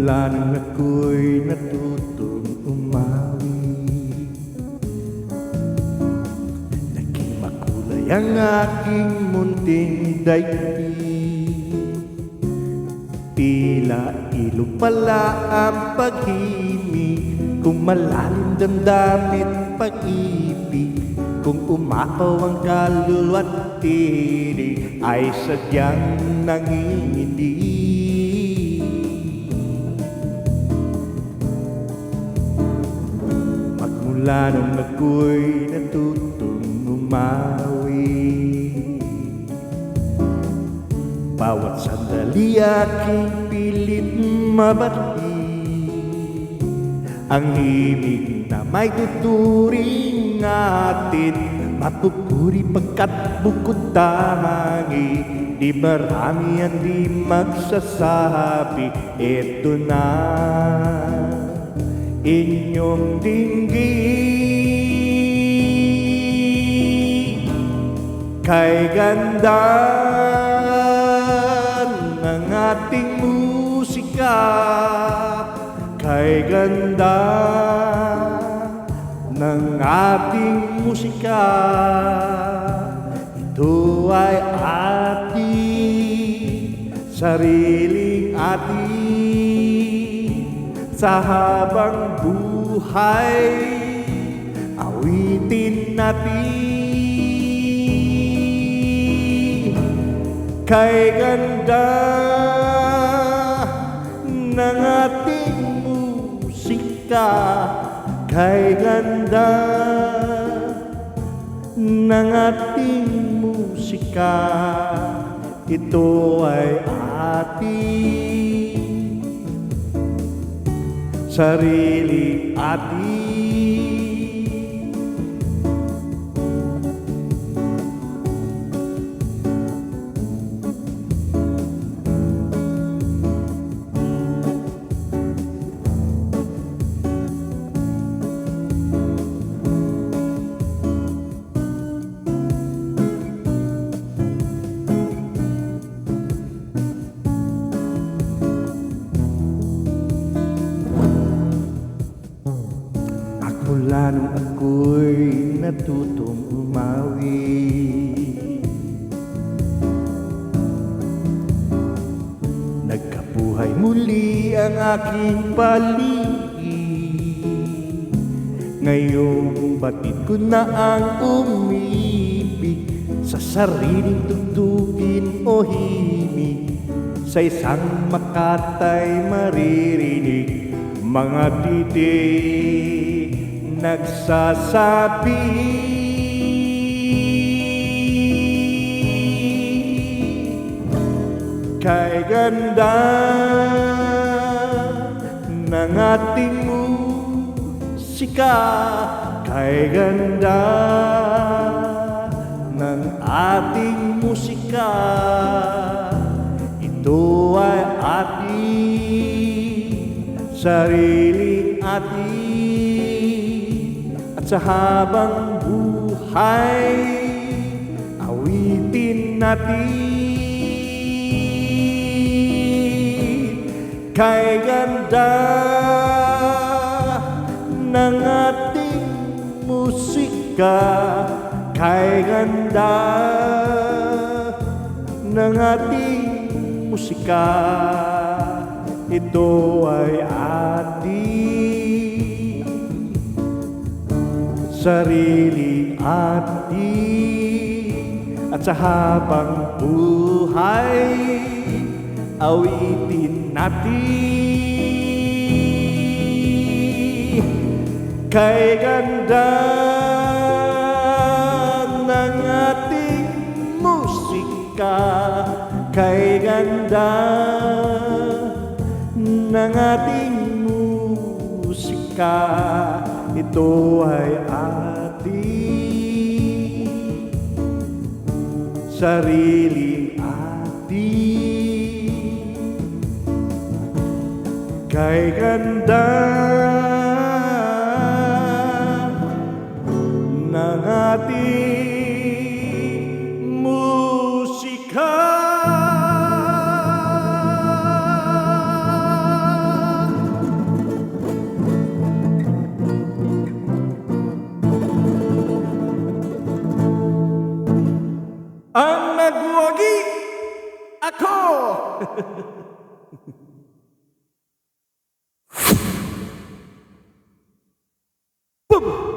Mula nang ako'y natutong umawi, naging makulay ang aking munting daigdig. Tila ilog pala ang pag-ibig, kung malalim damdamit pag-ibig, kung umakaw ang kaluluwa't tinig, ay sadyang nanginginig. Magmula nung ako'y natutong umawi, bawat sandali aking pilit mabati ang himig na may tuturing atin. Mapupuri pagkat bukod tangi, di marami ang di magsasabi, eto na inyong dinggin. Kay ganda ng ating musika, kay ganda ng ating musika, ito ay ating sariling ating. Sa habang buhay, awitin natin. Kay ganda ng ating musika, kay ganda ng ating musika, ito ay ating sarili atin. Mula nung ako'y natutong umawi, nagkabuhay muli ang aking paligid. Ngayong batid ko na ang umibig sa sariling tugtugin o himig, sa isang makatay maririnig, mga titig nagsasabi. Kay ganda ng ating musika, kay ganda ng ating musika, ito ay ating sariling ating. Sa habang buhay, awitin natin. Kay ganda ng ating musika, kay ganda ng ating musika, ito ay ating sarili atin. At sa habang buhay, awitin natin. Kay ganda ng ating musika, kay ganda ng ating musika, ito ay ating sariling ating. Kay ganda ng ating musika. Magwagi ako!